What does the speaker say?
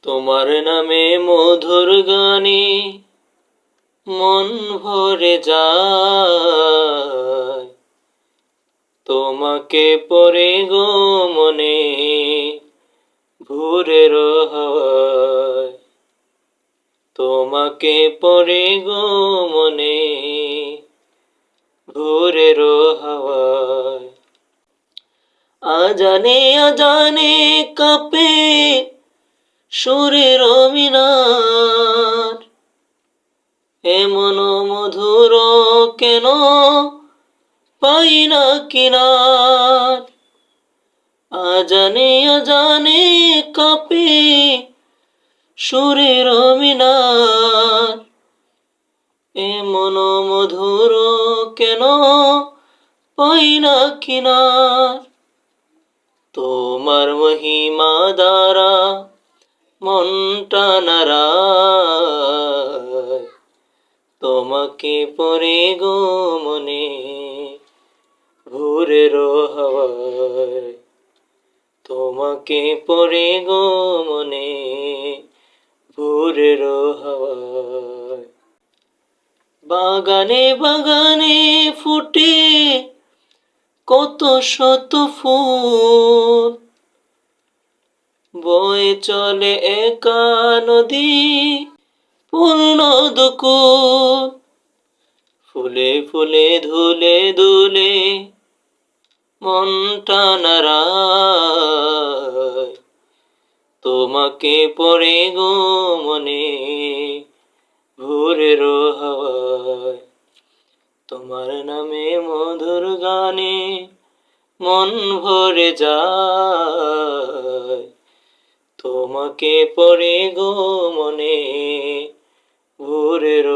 তোমার নামে মধুর গানে মন ভরে যায়, তোমাকে পরে গো মনে ভোরের হাওয়ায়, তোমাকে পরে গো মনে ভোরের হাওয়ায়। আজানে আজানে কাঁপে সুরের মিনার, এমন মধুর কেন পাই না কিনার। আজানে আজানে কাঁপে সুরের মিনার, এমন মধুর কেন পাই না কিনার। তোমার মহিমা দ্বারা মনটা নাড়ায়, তোমাকে পরে গো মনে ভোরের হাওয়ায়, তোমাকে পরে গো মনে ভোরের হাওয়ায়। বাগানে বাগানে ফুটে কত শত ফুল, বয়ে চলে একা নদী পূর্ণ দুকুল। ফুলে ফুলে ধুলে দুলে মনটা নাড়ায়, তোমাকে পরে গো মনে ভোরের হাওয়ায়। তোমার নামে মধুর গানে মন ভরে যায়, তোমাকে পরে গো মনে ভোরের